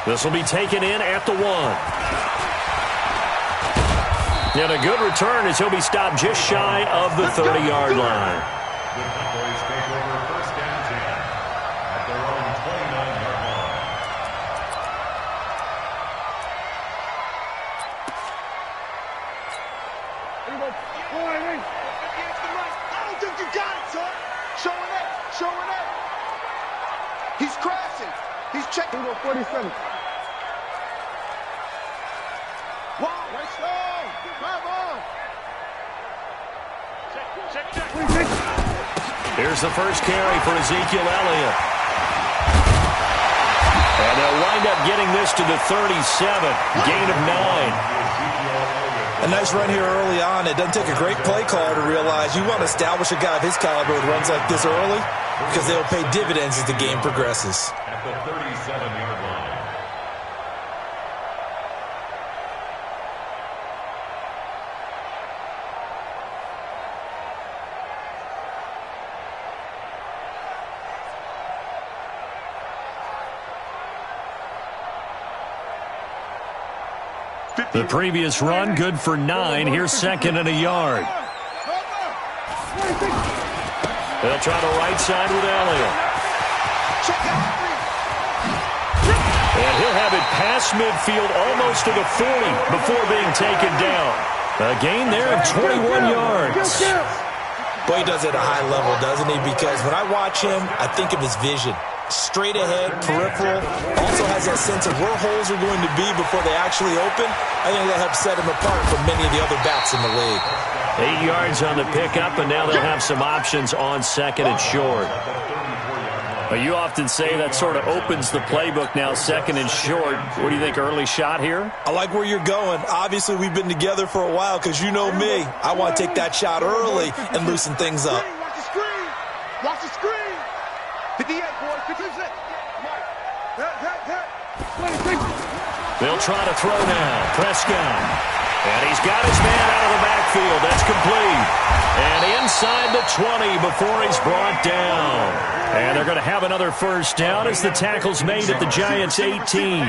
This will be taken in at the 1. And a good return as he'll be stopped just shy of the 30-yard line. The Cowboys take over first and 10 at their own 29-yard line. I don't think you got it, son. Showing up, showing up. He's crashing. He's checking. 47. Wow, let's go. Drive on. Check. Here's the first carry for Ezekiel Elliott. And they'll wind up getting this to the 37. Gain of 9. A nice run here early on. It doesn't take a great play caller to realize you want to establish a guy of his caliber with runs like this early because they'll pay dividends as the game progresses. At the 37-yard line. The previous run, good for 9. Here's second and a yard. They'll try the right side with Elliott. And he'll have it past midfield almost to the 40 before being taken down. A gain there of 21 yards. Boy, he does it at a high level, doesn't he? Because when I watch him, I think of his vision. Straight ahead, peripheral, also has that sense of where holes are going to be before they actually open. I think that helps set him apart from many of the other backs in the league. 8 yards on the pickup, and now they'll have some options on second and short. But you often say that sort of opens the playbook now, second and short. What do you think, early shot here? I like where you're going. Obviously, we've been together for a while because you know me. I want to take that shot early and loosen things up. Watch the screen. Watch the screen. 58, boys. 56. They'll try to throw now. Prescott. And he's got his man out of the backfield. That's complete. And inside the 20 before he's brought down. And they're going to have another first down as the tackle's made at the Giants' 18.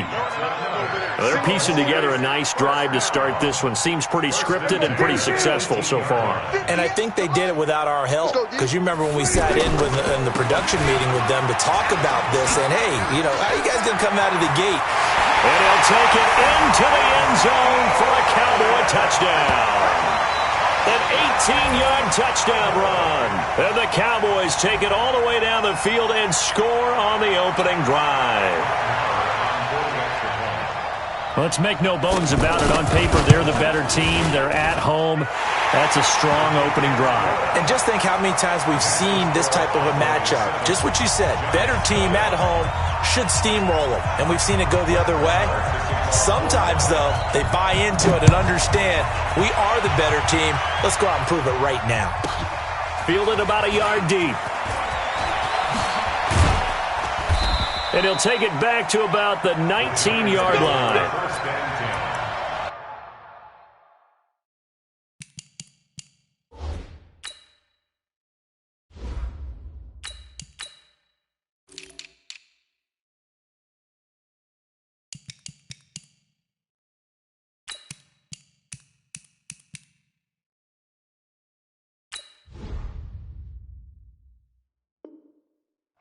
They're piecing together a nice drive to start this one. Seems pretty scripted and pretty successful so far. And I think they did it without our help. Because you remember when we sat in the production meeting with them to talk about this. And, hey, you know, how are you guys going to come out of the gate? And he'll take it into the end zone for a Cowboy touchdown. An 18-yard touchdown run. And the Cowboys take it all the way down the field and score on the opening drive. Let's make no bones about it. On paper, they're the better team. They're at home. That's a strong opening drive. And just think how many times we've seen this type of a matchup. Just what you said. Better team at home should steamroll them. And we've seen it go the other way. Sometimes, though, they buy into it and understand we are the better team. Let's go out and prove it right now. Fielded about a yard deep. And he'll take it back to about the 19-yard line.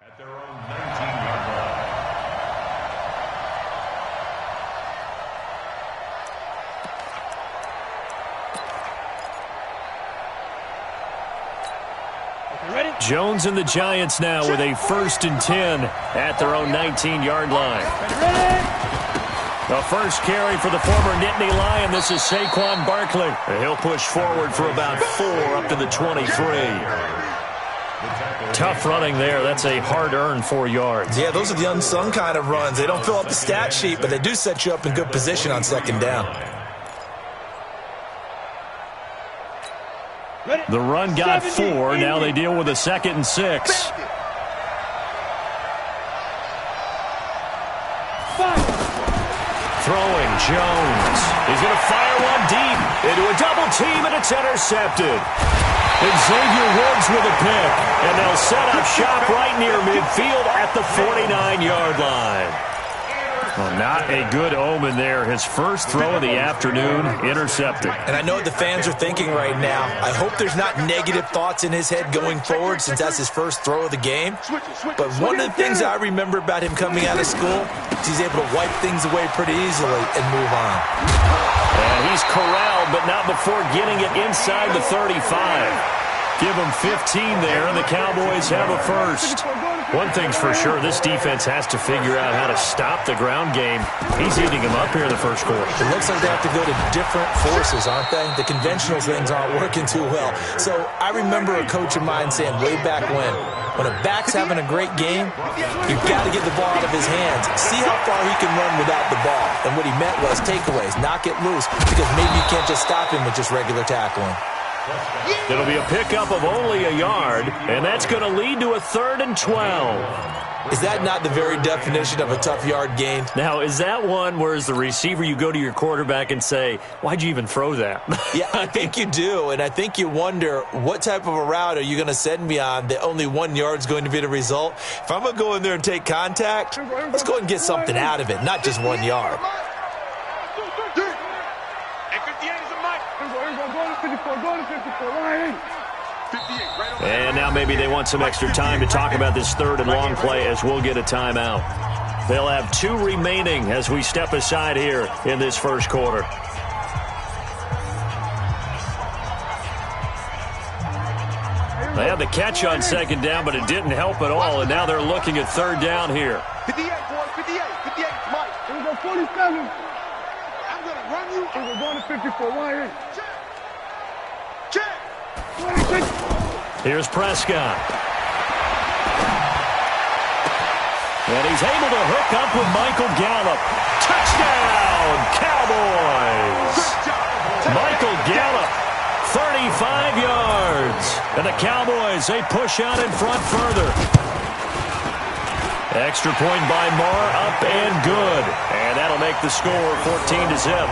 At their own 19-yard line. Jones and the Giants now with a 1st and 10 at their own 19-yard line. The first carry for the former Nittany Lion. This is Saquon Barkley. He'll push forward for about 4 up to the 23. Tough running there. That's a hard-earned 4 yards. Yeah, those are the unsung kind of runs. They don't fill up the stat sheet, but they do set you up in good position on second down. The run got 4. Now they deal with a 2nd and 6. Throwing, Jones. He's going to fire one deep into a double team, and it's intercepted. And Xavier Woods with a pick. And they'll set up shop right near midfield at the 49-yard line. Well, not a good omen there. His first throw of the afternoon, intercepted. And I know what the fans are thinking right now. I hope there's not negative thoughts in his head going forward since that's his first throw of the game. But one of the things I remember about him coming out of school is he's able to wipe things away pretty easily and move on. And he's corralled, but not before getting it inside the 35. Give them 15 there, and the Cowboys have a first. One thing's for sure, this defense has to figure out how to stop the ground game. He's eating them up here in the first quarter. It looks like they have to go to different forces, aren't they? The conventional things aren't working too well. So I remember a coach of mine saying way back when a back's having a great game, you've got to get the ball out of his hands. See how far he can run without the ball. And what he meant was takeaways, knock it loose, because maybe you can't just stop him with just regular tackling. It'll be a pickup of only a yard, and that's going to lead to a 3rd and 12. Is that not the very definition of a tough yard gain? Now, is that one where as the receiver you go to your quarterback and say, why'd you even throw that? Yeah, I think you do, and I think you wonder what type of a route are you going to send me on that only 1 yard's going to be the result? If I'm going to go in there and take contact, let's go and get something out of it, not just 1 yard. And now maybe they want some extra time to talk about this 3rd and long play as we'll get a timeout. They'll have 2 remaining as we step aside here in this first quarter. They had the catch on 2nd down, but it didn't help at all, and now they're looking at 3rd down here. 58, boys, 58, Mike. Here we go, 47. I'm going to run you. Here we go to 54, right here. Here's Prescott. And he's able to hook up with Michael Gallup. Touchdown, Cowboys! Michael Gallup, 35 yards. And the Cowboys, they push out in front further. Extra point by Marr, up and good. And that'll make the score 14-0.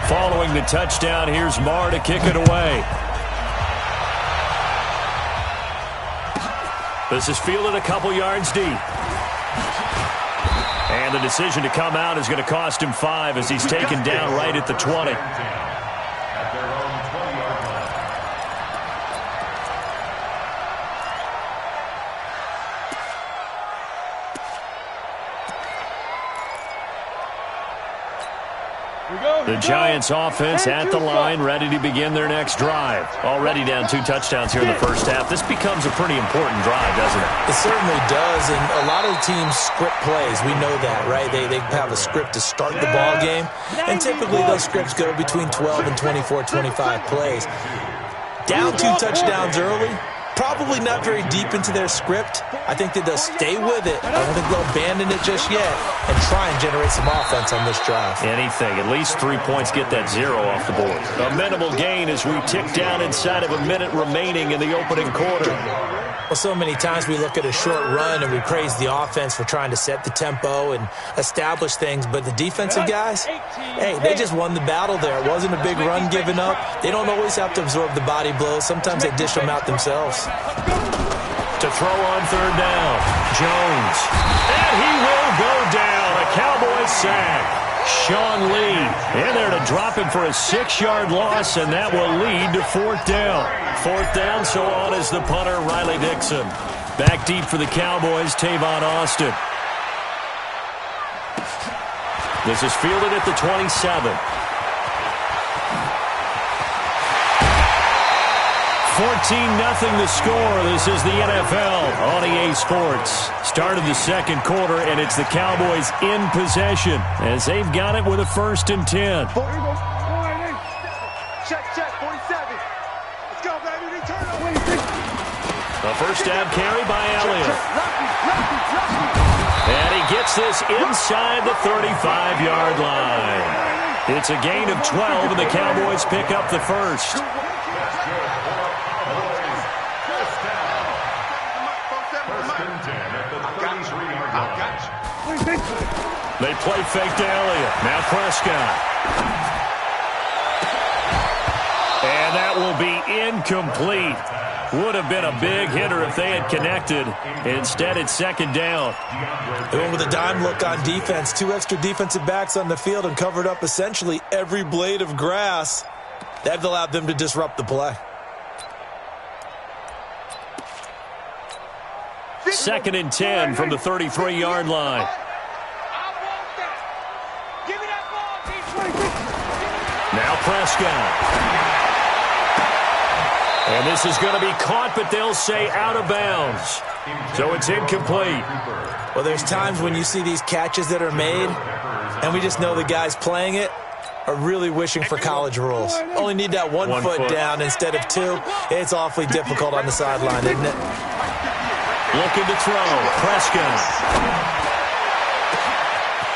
Following the touchdown, here's Marr to kick it away. This is fielded a couple yards deep. And the decision to come out is going to cost him 5 as he's taken down right at the 20. The Giants offense at the line, ready to begin their next drive. Already down 2 touchdowns here in the first half. This becomes a pretty important drive, doesn't it? It certainly does, and a lot of teams script plays. We know that, right? They have a script to start the ball game, and typically those scripts go between 12 and 24, 25 plays. Down 2 touchdowns early, probably not very deep into their script. I think that they'll stay with it. I don't think they'll abandon it just yet and try and generate some offense on this drive. Anything. At least 3 points get that 0 off the board. A minimal gain as we tick down inside of a minute remaining in the opening quarter. Well, so many times we look at a short run and we praise the offense for trying to set the tempo and establish things, but the defensive guys, hey, they just won the battle there. It wasn't a big run given up. They don't always have to absorb the body blows. Sometimes they dish them out themselves. To throw on 3rd down, Jones. And he will go down. A Cowboys sack. Sean Lee in there to drop him for a 6-yard loss, and that will lead to 4th down. 4th down, so on is the punter, Riley Dixon. Back deep for the Cowboys, Tavon Austin. This is fielded at the 27. 14-0 the score. This is the NFL on EA Sports. Start of the 2nd quarter, and it's the Cowboys in possession as they've got it with a 1st and 10. Check, 47. Let's go, baby. Return over. A first down carry by Elliott. And he gets this inside the 35-yard line. It's a gain of 12, and the Cowboys pick up the first. They play fake to Elliott. Now Prescott. And that will be incomplete. Would have been a big hitter if they had connected. Instead, it's second down. They went with a dime look on defense. 2 extra defensive backs on the field and covered up essentially every blade of grass. That allowed them to disrupt the play. Second and 10 from the 33-yard line. Now Prescott. And this is going to be caught, but they'll say out of bounds. So it's incomplete. Well, there's times when you see these catches that are made, and we just know the guys playing it are really wishing for college rules. Only need that one foot down instead of 2. It's awfully difficult on the sideline, isn't it? Looking to throw. Prescott.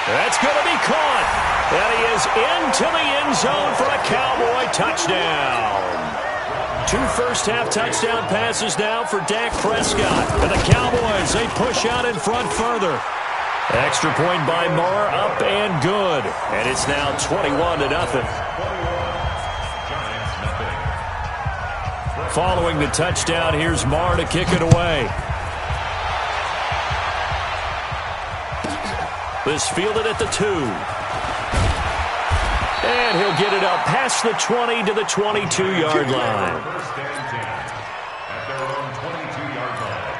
That's going to be caught. And he is into the end zone for a Cowboy touchdown. 2 first-half touchdown passes now for Dak Prescott. And the Cowboys, they push out in front further. Extra point by Marr, up and good. And it's now 21-0. Following the touchdown, here's Marr to kick it away. This fielded at the 2. And he'll get it up past the 20 to the 22-yard line. First and 10 at their own 22-yard line.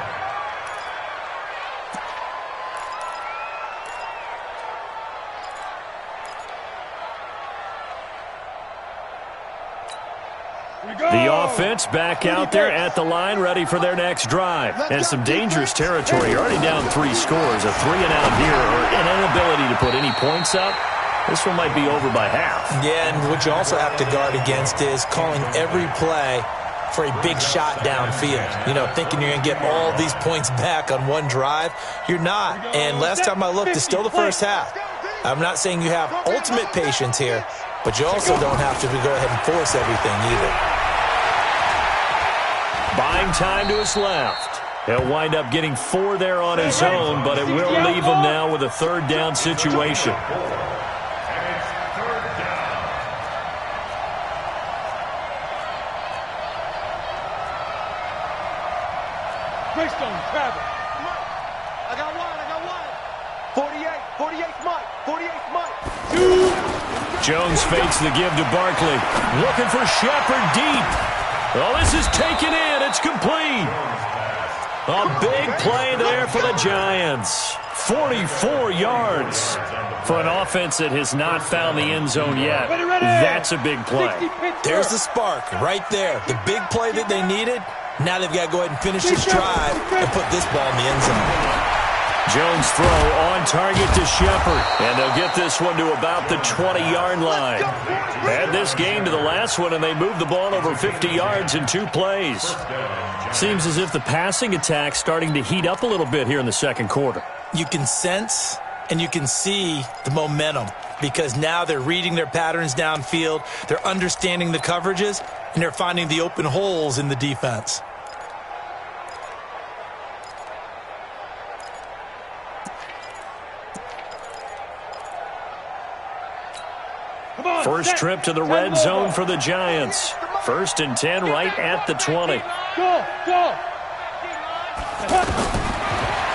The offense back out there at the line, ready for their next drive. And some dangerous territory. You're already down 3 scores. A 3-and-out here, or an inability to put any points up. This one might be over by half. Yeah, and what you also have to guard against is calling every play for a big shot downfield. You know, thinking you're going to get all these points back on one drive. You're not. And last time I looked, it's still the first half. I'm not saying you have ultimate patience here, but you also don't have to go ahead and force everything either. Buying time to his left. He'll wind up getting 4 there on his own, but it will leave him now with a 3rd down situation. Greystone, travel. I got one. 48's Mike. 48's Mike. Jones fakes the give to Barkley. Looking for Shepard deep. Oh, this is taken in. It's complete. A big play there for the Giants. 44 yards for an offense that has not found the end zone yet. That's a big play. There's the spark right there. The big play that they needed. Now they've got to go ahead and finish this drive and put this ball in the end zone. Jones throw on target to Shepard. And they'll get this one to about the 20-yard line. Add this game to the last one, and they moved the ball over 50 yards in 2 plays. Seems as if the passing attack's starting to heat up a little bit here in the second quarter. You can sense and you can see the momentum because now they're reading their patterns downfield, they're understanding the coverages, and they're finding the open holes in the defense. First trip to the red zone for the Giants. 1st and 10 right at the 20.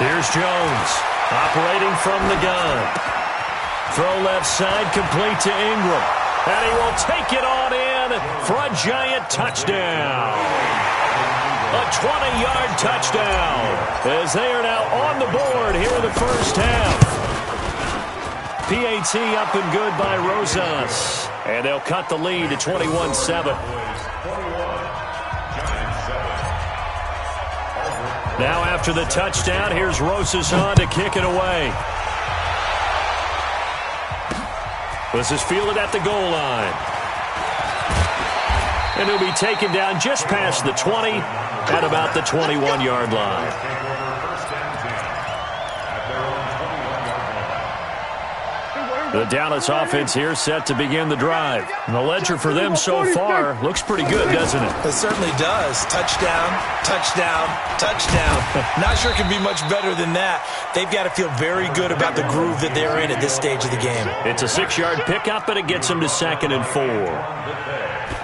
Here's Jones operating from the gun. Throw left side complete to Ingram. And he will take it on in for a Giant touchdown. A 20-yard touchdown as they are now on the board here in the first half. PAT up and good by Rosas. And they'll cut the lead to 21-7. Now after the touchdown, here's Rosas on to kick it away. This is fielded at the goal line. And he'll be taken down just past the 20 at about the 21-yard line. The Dallas offense here set to begin the drive. And the ledger for them so far looks pretty good, doesn't it? It certainly does. Touchdown, touchdown, touchdown. Not sure it can be much better than that. They've got to feel very good about the groove that they're in at this stage of the game. It's a 6-yard pickup, and it gets them to 2nd and 4.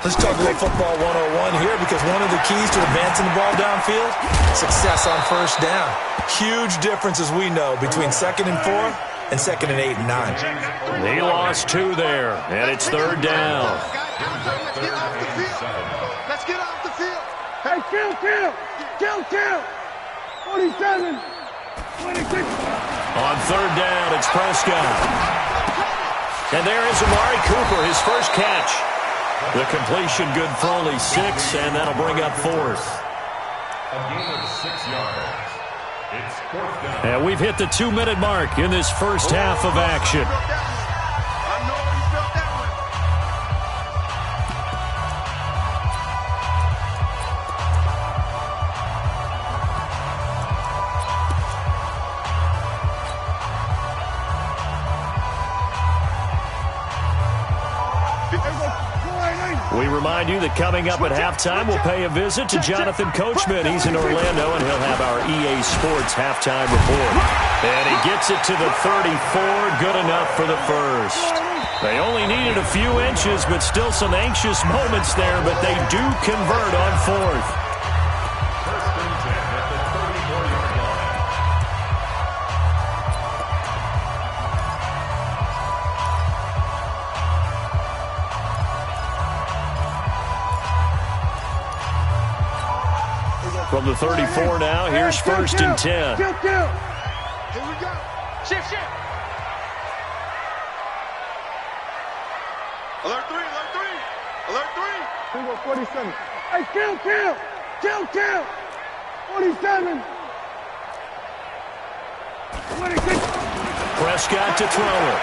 Let's talk a little football 101 here, because one of the keys to advancing the ball downfield, success on first down. Huge difference, as we know, between 2nd and 4 and 2nd and 8 and 9. He lost 2 there, and it's 3rd down. Let's get off the field. Hey, kill. 47. 26. On 3rd down, it's Prescott. And there is Amari Cooper, his first catch. The completion good for only 6, and that'll bring up 4th. A gain of 6 yards. It's 4th down. And we've hit the 2-minute mark in this first half of action. I know you felt that one. We remind you that coming up at halftime, we'll pay a visit to Jonathan Coachman. He's in Orlando, and he'll have our EA Sports halftime report. And he gets it to the 34, good enough for the first. They only needed a few inches, but still some anxious moments there, but they do convert on 4th. First and 10 at the 34-yard line. From the 34 now, here's 1st and 10. Here we go. Shift. Alert 3. Alert 3. Here we go, 47. Hey, kill. 47. 26. Prescott to throw it.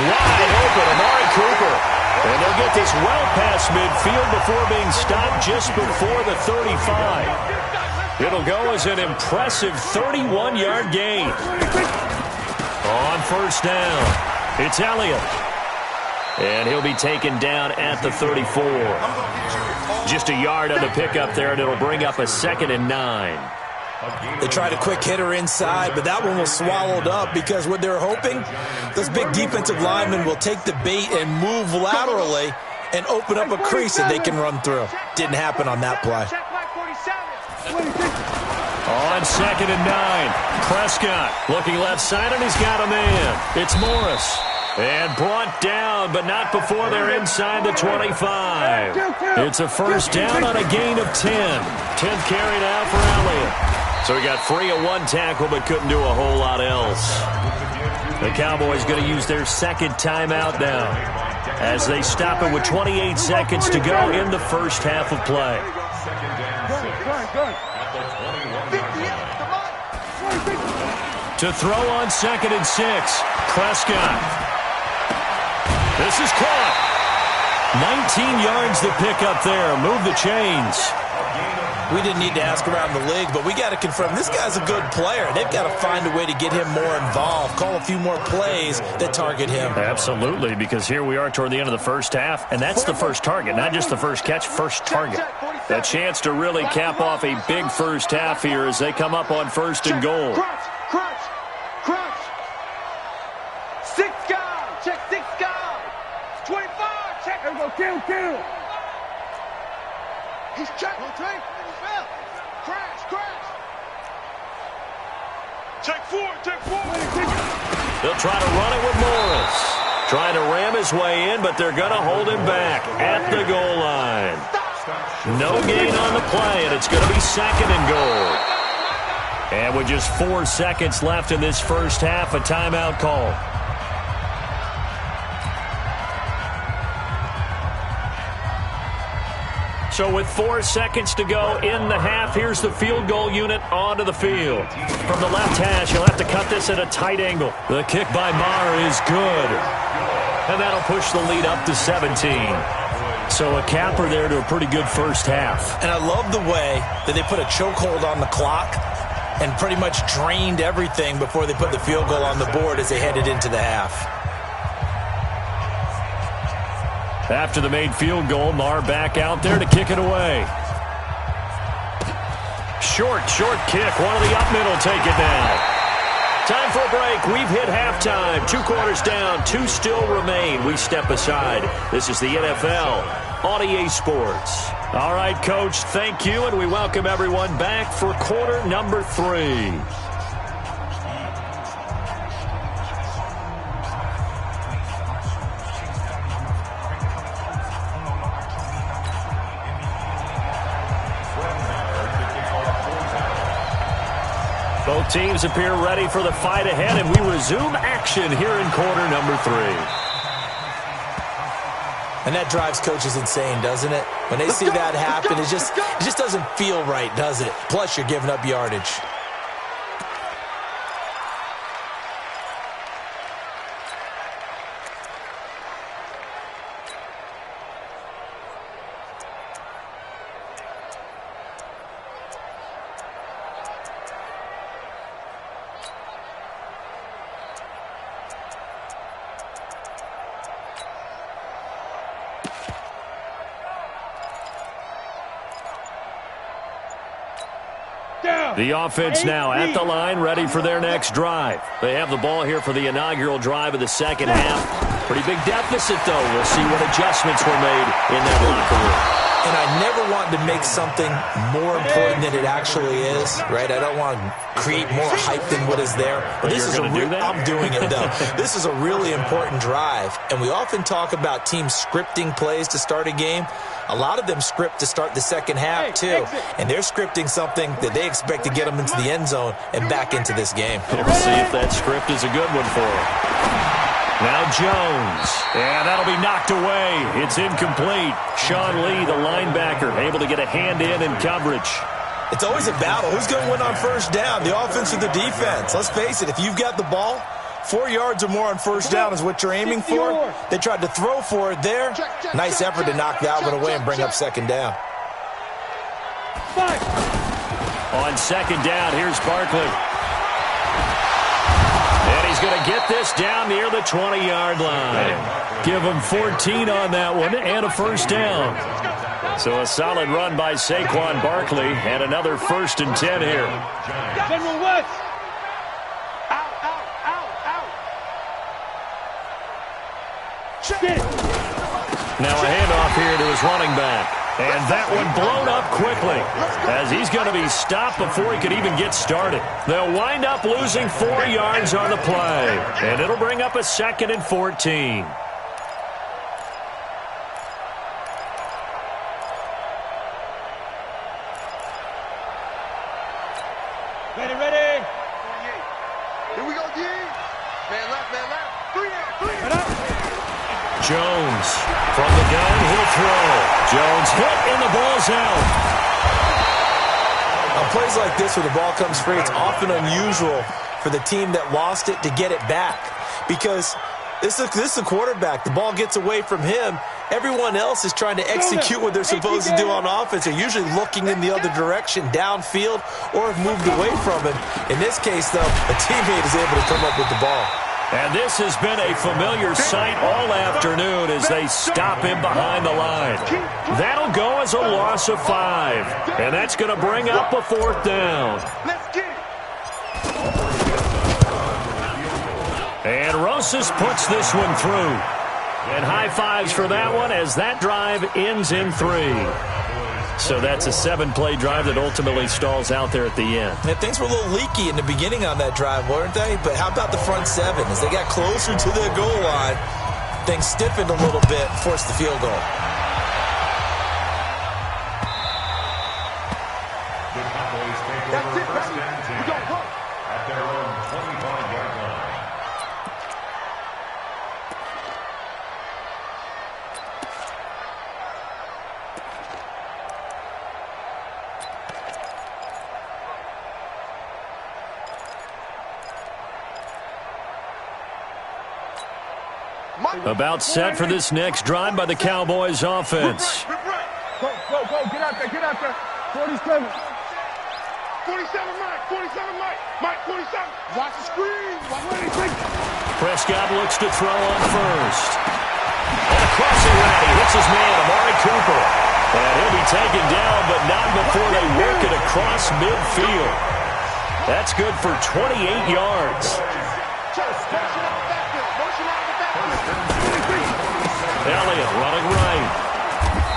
Wide open, Amari Cooper. And they'll get this well past midfield before being stopped just before the 35. It'll go as an impressive 31-yard gain. On 1st down, it's Elliott. And he'll be taken down at the 34. Just a yard on the pickup there, and it'll bring up a 2nd and 9. They tried a quick hitter inside, but that one was swallowed up, because what they're hoping, those big defensive linemen will take the bait and move laterally and open up a crease that they can run through. Didn't happen on that play. On 2nd and 9, Prescott looking left side, and he's got a man. It's Morris. And brought down, but not before they're inside the 25. It's a first down on a gain of 10. 10th carry now for Elliott. So he got free of 1 tackle, but couldn't do a whole lot else. The Cowboys going to use their 2nd timeout now, as they stop it with 28 seconds to go in the first half of play. To throw on 2nd and 6, Prescott. This is caught. 19 yards to pick up there. Move the chains. We didn't need to ask around the league, but we got to confirm this guy's a good player. They've got to find a way to get him more involved, call a few more plays that target him. Absolutely, because here we are toward the end of the first half, and that's the first target, not just the first catch, first target. A chance to really cap off a big first half here as they come up on 1st and goal. Crunch. 6 guys. Check 6 guys. 25. Check. Here we go, kill. He's checking. Crash. Check 4. They'll try to run it with Morris. Trying to ram his way in, but they're going to hold him back at the goal line. No gain on the play, and it's going to be 2nd and goal. And with just 4 seconds left in this first half, a timeout call. So with 4 seconds to go in the half, here's the field goal unit onto the field. From the left hash, he'll have to cut this at a tight angle. The kick by Maher is good. And that'll push the lead up to 17. So a capper there to a pretty good first half. And I love the way that they put a chokehold on the clock and pretty much drained everything before they put the field goal on the board as they headed into the half. After the made field goal, Maher back out there to kick it away. Short kick. One of the up middle take it down. Time for a break. We've hit halftime. 2 quarters down, 2 still remain. We step aside. This is the NFL on EA Sports. All right, Coach, thank you, and we welcome everyone back for quarter number 3. Both teams appear ready for the fight ahead, and we resume action here in quarter number 3. And that drives coaches insane, doesn't it? When they see that happen, it just doesn't feel right, does it? Plus, you're giving up yardage. The offense now at the line, ready for their next drive. They have the ball here for the inaugural drive of the second half. Pretty big deficit, though. We'll see what adjustments were made in that locker room. And I never want to make something more important than it actually is, right? I don't want to create more hype than what is there. But this is I'm doing it, though. This is a really important drive. And we often talk about teams scripting plays to start a game. A lot of them script to start the second half, too. And they're scripting something that they expect to get them into the end zone and back into this game. We'll see if that script is a good one for them. Now Jones, and that'll be knocked away. It's incomplete. Sean Lee, the linebacker, able to get a hand in coverage. It's always a battle. Who's going to win on first down, the offense or the defense? Let's face it, if you've got the ball, 4 yards or more on first down is what you're aiming for. They tried to throw for it there. Nice effort to knock that one away and bring up second down. On second down, here's Barkley. And he's going to get this down near the 20-yard line. Give him 14 on that one and a first down. So a solid run by Saquon Barkley and another 1st and 10 here. General West. Now a handoff here to his running back. And that one blown up quickly as he's going to be stopped before he could even get started. They'll wind up losing 4 yards on the play. And it'll bring up a 2nd and 14. Ready. Here we go, D. Man left. 3 Jones from the gun, he'll throw. Jones hit and the ball's out. On plays like this where the ball comes free, it's often unusual for the team that lost it to get it back. Because this is the quarterback. The ball gets away from him. Everyone else is trying to execute what they're supposed to do on offense. They're usually looking in the other direction, downfield, or have moved away from him. In this case, though, a teammate is able to come up with the ball. And this has been a familiar sight all afternoon as they stop him behind the line. That'll go as a loss of 5. And that's going to bring up a 4th down. Let's get it. And Rosas puts this one through. And high fives for that one as that drive ends in 3. So that's a 7-play drive that ultimately stalls out there at the end. And things were a little leaky in the beginning on that drive, weren't they? But how about the front 7? As they got closer to the goal line, things stiffened a little bit, forced the field goal. That's it, baby. We gon' work. At their own 25-yard line. About set for this next drive by the Cowboys offense. Go. Get out there. 47. 47, Mike. Mike, 47. Watch the screen. Prescott looks to throw on first. And a crossing route. He hits his man, Amari Cooper. And he'll be taken down, but not before they work it across midfield. That's good for 28 yards. Elliott running right.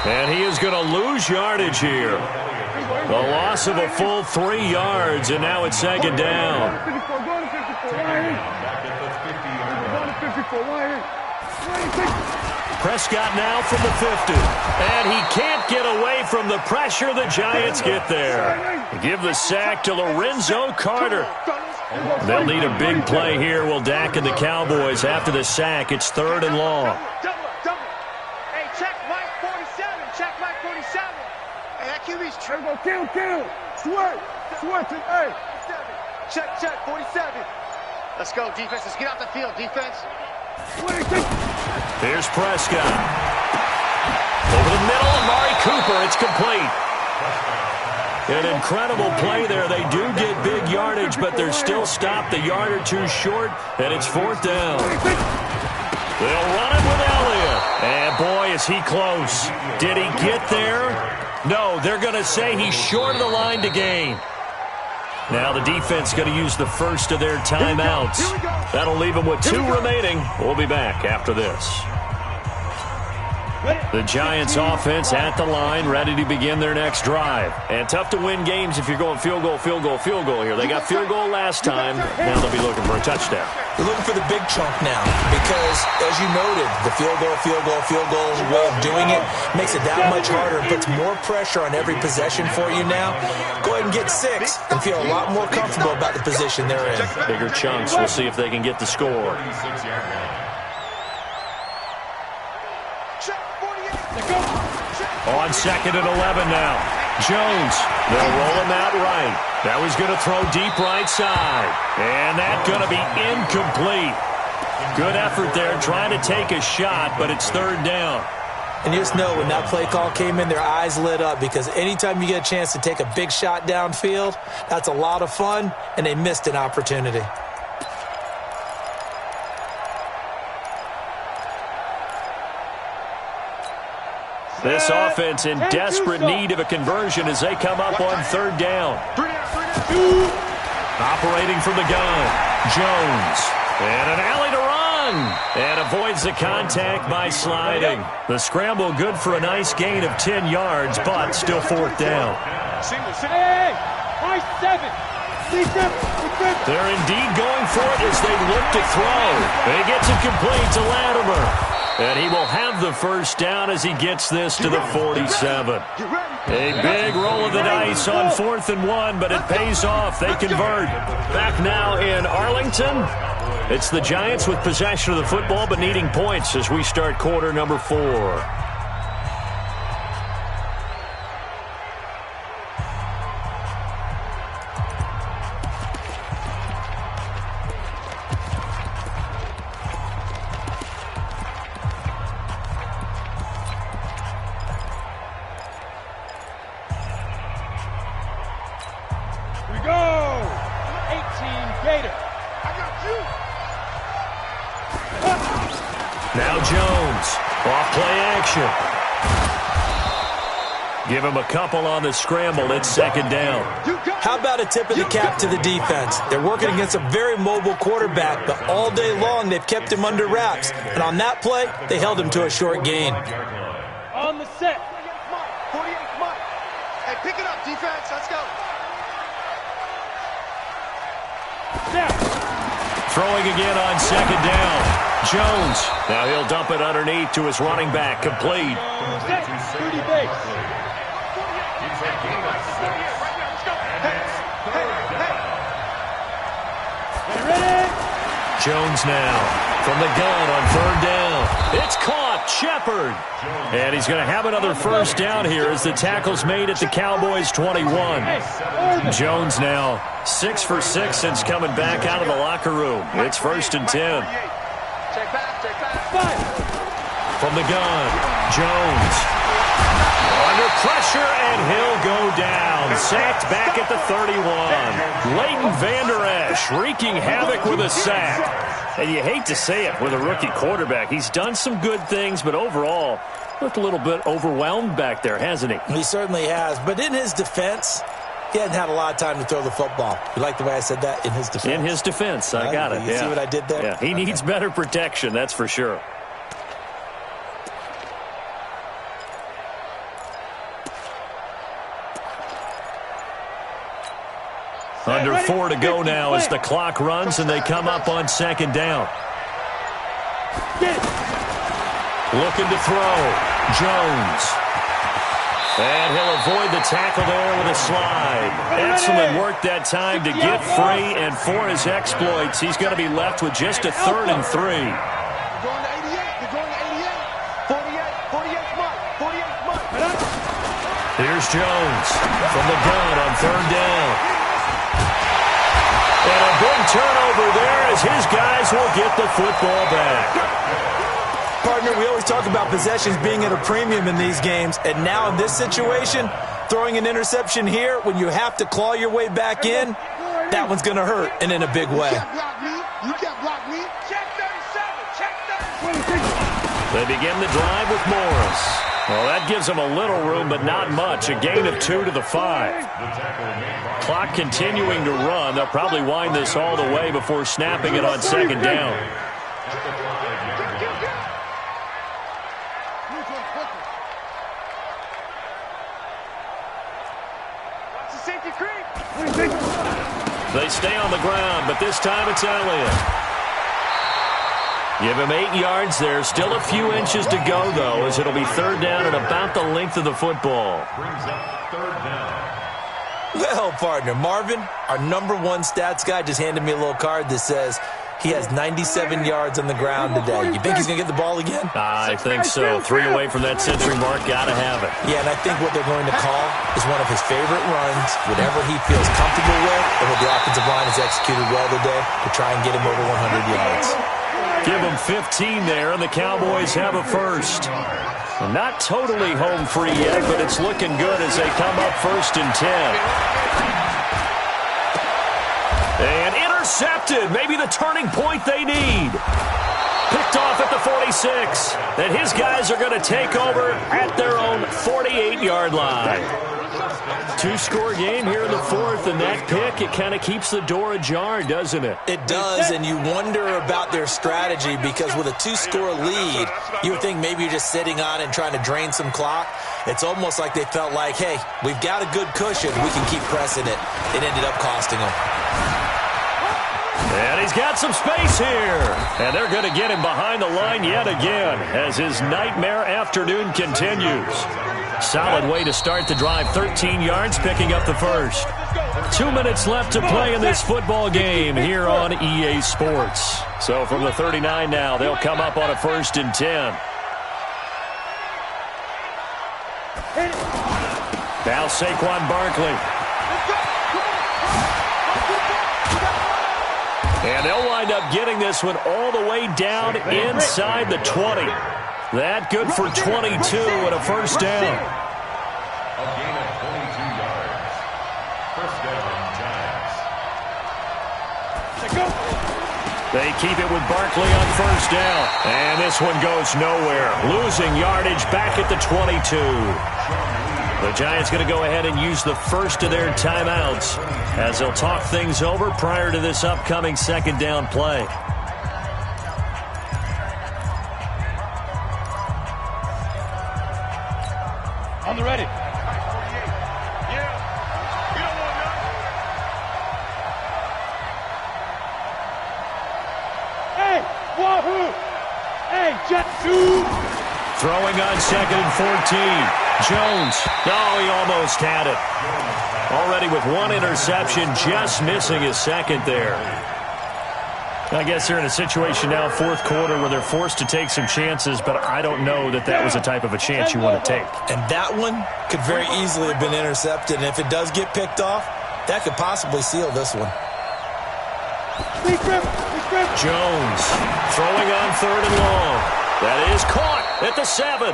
And he is going to lose yardage here. The loss of a full 3 yards, and now it's second down. Prescott now from the 50. And he can't get away from the pressure. The Giants get there. Give the sack to Lorenzo Carter. They'll need a big play here. Will Dak and the Cowboys after the sack. It's 3rd and long. Hey, check Mike 47. Check Mike 47. Hey, that QB's triple. Kill. Switch. Hey. Check 47. Let's go, defense. Let's get out the field, defense. Here's Prescott. Over the middle, Amari Cooper. It's complete. An incredible play there. They do get big yardage, but they're still stopped a yard or two short, and it's 4th down. They'll run it with Elliott. And, boy, is he close. Did he get there? No, they're going to say he's short of the line to gain. Now the defense going to use the first of their timeouts. That'll leave them with 2 remaining. We'll be back after this. The Giants offense at the line, ready to begin their next drive. And tough to win games if you're going field goal here. They got field goal last time. Now they'll be looking for a touchdown. They're looking for the big chunk now because, as you noted, the field goal way of doing it makes it that much harder and puts more pressure on every possession for you now. Go ahead and get 6 and feel a lot more comfortable about the position they're in. Bigger chunks. We'll see if they can get the score. On 2nd and 11 now. Jones, they'll roll him out right. Now he's going to throw deep right side. And that's going to be incomplete. Good effort there trying to take a shot, but it's 3rd down. And you just know when that play call came in, their eyes lit up because anytime you get a chance to take a big shot downfield, that's a lot of fun, and they missed an opportunity. This offense in desperate need of a conversion as they come up on 3rd down. Operating from the gun, Jones. And an alley to run. And avoids the contact by sliding. The scramble good for a nice gain of 10 yards, but still 4th down. They're indeed going for it as they look to throw. And he gets it complete to Latimer. And he will have the first down as he gets this to the 47. A big roll of the dice on 4th and 1, but it pays off. They convert. Back now in Arlington. It's the Giants with possession of the football, but needing points as we start quarter number 4. Now Jones, off play action. Give him a couple on the scramble. It's 2nd down. How about a tip of the cap to the defense? They're working against a very mobile quarterback, but all day long they've kept him under wraps. And on that play, they held him to a short gain. On the set. 48, Mike. Hey, pick it up, defense. Let's go. Throwing again on 2nd down. Jones. Now he'll dump it underneath to his running back. Complete. Jones now from the gun on 3rd down. It's caught. Shepard. And he's going to have another first down here as the tackle's made at the Cowboys' 21. Jones now 6 for 6 since coming back out of the locker room. It's 1st and 10. From the gun, Jones. Under pressure, and he'll go down. Sacked back at the 31. Leighton Vander Esch wreaking havoc with a sack. And you hate to say it with a rookie quarterback. He's done some good things, but overall, looked a little bit overwhelmed back there, hasn't he? He certainly has. But in his defense, He hadn't had a lot of time to throw the football. You like the way I said that? In his defense? In his defense. I got it. You see what I did there? Yeah, he needs better protection, that's for sure. Under 4 to go now as the clock runs and they come up on second down. Looking to throw. Jones. And he'll avoid the tackle there with a slide. Excellent work that time to get free, and for his exploits, he's going to be left with just a 3rd and 3. They're going to 88. They're going to 88. 48 mark. 48 mark. Here's Jones from the gun on 3rd down. And a big turnover there as his guys will get the football back. Partner, we always talk about possessions being at a premium in these games, and now in this situation, throwing an interception here when you have to claw your way back in, that one's going to hurt, and in a big way. You can't block me. You can't block me. Check 37. Check 37. They begin the drive with Morris. Well, that gives them a little room, but not much. A gain of 2 to the 5. Clock continuing to run. They'll probably wind this all the way before snapping it on second down. They stay on the ground, but this time it's Elliott. Give him 8 yards there. Still a few inches to go, though, as it'll be 3rd down at about the length of the football. Brings up 3rd down. Well, partner, Marvin, our #1 stats guy, just handed me a little card that says he has 97 yards on the ground today. You think he's going to get the ball again? I think so. 3 away from that century mark. Got to have it. Yeah, and I think what they're going to call is one of his favorite runs, whatever he feels comfortable with, and what the offensive line has executed well today to try and get him over 100 yards. Give him 15 there, and the Cowboys have a first. Not totally home free yet, but it's looking good as they come up 1st and 10. And intercepted. Maybe the turning point they need. Picked off at the 46. And his guys are going to take over at their own 48-yard line. 2-score game here in the 4th, and that pick, it kind of keeps the door ajar, doesn't it? It does, and you wonder about their strategy because with a 2-score lead, you would think maybe you're just sitting on it and trying to drain some clock. It's almost like they felt like, hey, we've got a good cushion. We can keep pressing it. It ended up costing them. And he's got some space here. And they're going to get him behind the line yet again as his nightmare afternoon continues. Solid way to start the drive. 13 yards, picking up the first. 2 minutes left to play in this football game here on EA Sports. So from the 39 now, they'll come up on a 1st and 10. Now Saquon Barkley. And they'll wind up getting this one all the way down inside the 20. That good for 22 and a 1st down. A gain of 22 yards. 1st down, Giants. They keep it with Barkley on 1st down. And this one goes nowhere. Losing yardage back at the 22. The Giants going to go ahead and use the first of their timeouts as they'll talk things over prior to this upcoming 2nd down play. On the ready. Hey, wahoo! Hey, jet two. Throwing on 2nd and 14. Jones. Oh, he almost had it. Already with 1 interception, just missing his 2nd there. I guess they're in a situation now, 4th quarter, where they're forced to take some chances, but I don't know that that was the type of a chance you want to take. And that one could very easily have been intercepted, and if it does get picked off, that could possibly seal this one. Jones throwing on 3rd and long. That is caught at the 7.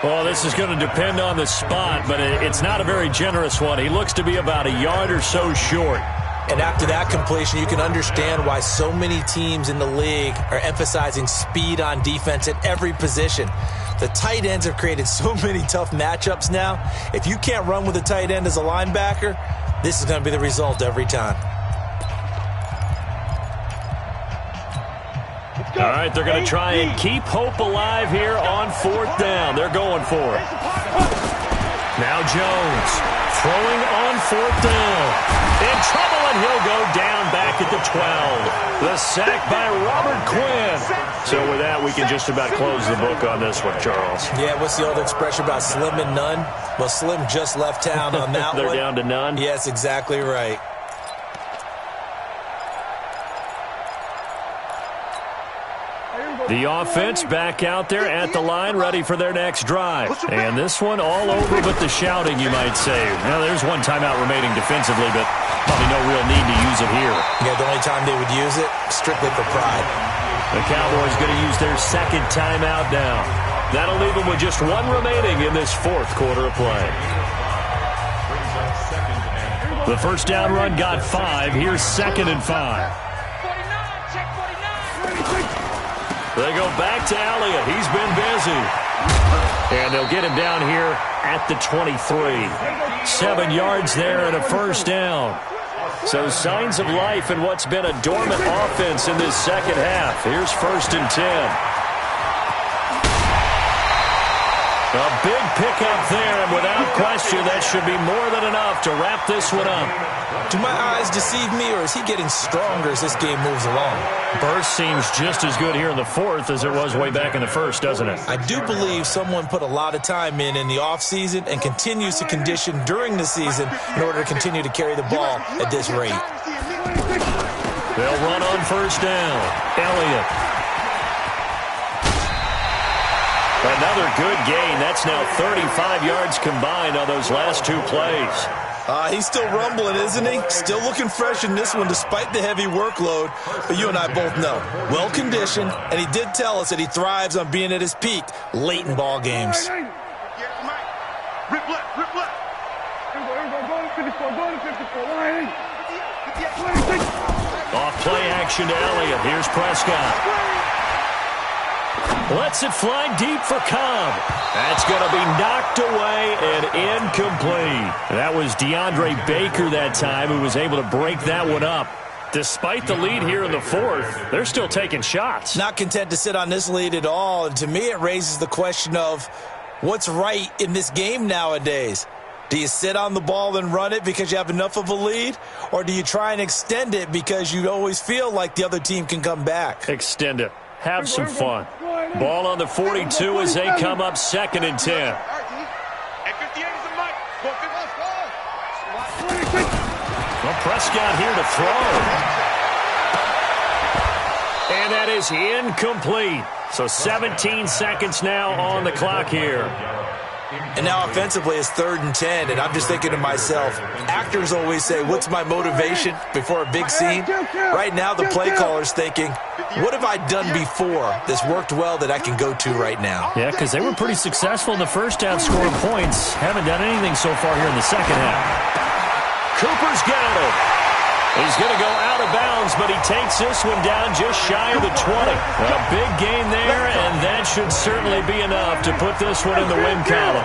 Well, this is going to depend on the spot, but it's not a very generous one. He looks to be about a yard or so short. And after that completion, you can understand why so many teams in the league are emphasizing speed on defense at every position. The tight ends have created so many tough matchups now. If you can't run with a tight end as a linebacker, this is going to be the result every time. All right, they're going to try and keep hope alive here on 4th down. They're going for it. Now Jones throwing on 4th down. In trouble, and he'll go down back at the 12. The sack by Robert Quinn. So with that, we can just about close the book on this one, Charles. Yeah, what's the old expression about slim and none? Well, Slim just left town on that They're one. down to none? Yes, exactly right. The offense back out there at the line, ready for their next drive. And this one all over but the shouting, you might say. Now, there's one timeout remaining defensively, but probably no real need to use it here. Yeah, the only time they would use it, strictly for pride. The Cowboys going to use their second timeout now. That'll leave them with just one remaining in this 4th quarter of play. The first down run got 5. Here's 2nd and 5. They go back to Elliott. He's been busy. And they'll get him down here at the 23. 7 yards there and a first down. So signs of life in what's been a dormant offense in this second half. Here's 1st and 10. A big pickup there, and without question, that should be more than enough to wrap this one up. Do my eyes deceive me, or is he getting stronger as this game moves along? Burst seems just as good here in the 4th as it was way back in the 1st, doesn't it? I do believe someone put a lot of time in the offseason and continues to condition during the season in order to continue to carry the ball at this rate. They'll run on 1st down. Elliott. Another good gain. That's now 35 yards combined on those last 2 plays. He's still rumbling, isn't he? Still looking fresh in this one despite the heavy workload. But you and I both know, well-conditioned, and he did tell us that he thrives on being at his peak late in ball games. Rip left, rip left. Off play action to Elliott. Here's Prescott. Lets it fly deep for Cobb. That's going to be knocked away and incomplete. That was DeAndre Baker that time who was able to break that one up. Despite the lead here in the 4th, they're still taking shots. Not content to sit on this lead at all. And to me, it raises the question of what's right in this game nowadays. Do you sit on the ball and run it because you have enough of a lead? Or do you try and extend it because you always feel like the other team can come back? Extend it. Have some fun. Ball on the 42 as they come up 2nd and 10. Well, Prescott here to throw. And that is incomplete. So 17 seconds now on the clock here. And now offensively it's 3rd and 10, and I'm just thinking to myself, actors always say, what's my motivation before a big scene? Right now the play caller's thinking, what have I done before that's worked well that I can go to right now? Yeah, because they were pretty successful in the first half scoring points. Haven't done anything so far here in the second half. Cooper's got it. He's going to go out of bounds, but he takes this one down just shy of the 20. A big gain there, and that should certainly be enough to put this one in the win column.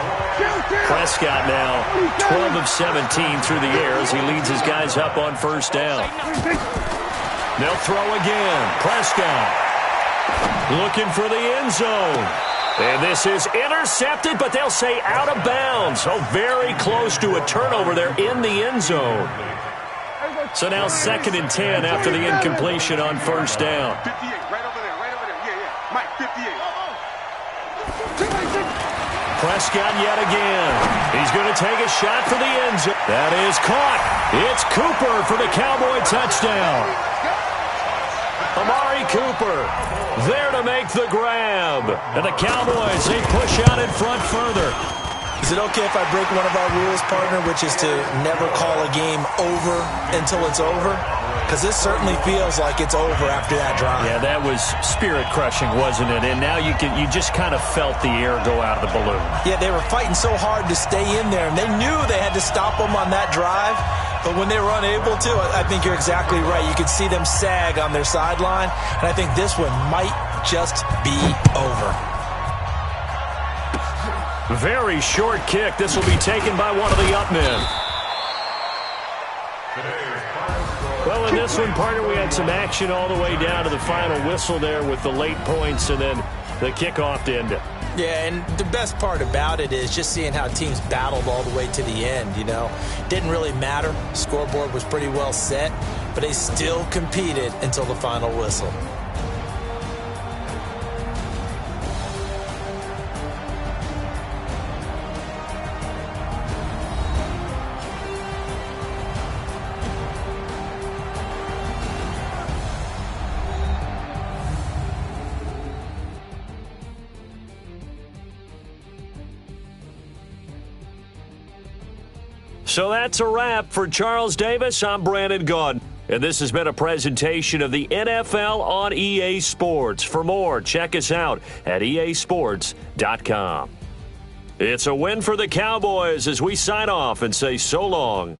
Prescott now 12 of 17 through the air as he leads his guys up on 1st down. They'll throw again. Prescott looking for the end zone. And this is intercepted, but they'll say out of bounds. Oh, very close to a turnover there in the end zone. So now 2nd and 10 after the incompletion on 1st down. 58, right over there, right over there. Yeah. Mike, 58. Prescott yet again. He's going to take a shot for the end zone. That is caught. It's Cooper for the Cowboy touchdown. Amari Cooper there to make the grab. And the Cowboys, they push out in front further. Is it okay if I break one of our rules, partner, which is to never call a game over until it's over? Because this certainly feels like it's over after that drive. Yeah, that was spirit-crushing, wasn't it? And now you just kind of felt the air go out of the balloon. Yeah, they were fighting so hard to stay in there, and they knew they had to stop them on that drive. But when they were unable to, I think you're exactly right. You could see them sag on their sideline, and I think this one might just be over. Very short kick. This will be taken by one of the up men. Well, in this one, partner, we had some action all the way down to the final whistle there with the late points and then the kickoff to end it. Yeah, and the best part about it is just seeing how teams battled all the way to the end, you know. Didn't really matter. Scoreboard was pretty well set, but they still competed until the final whistle. So that's a wrap for Charles Davis. I'm Brandon Gaudin, and this has been a presentation of the NFL on EA Sports. For more, check us out at easports.com. It's a win for the Cowboys as we sign off and say so long.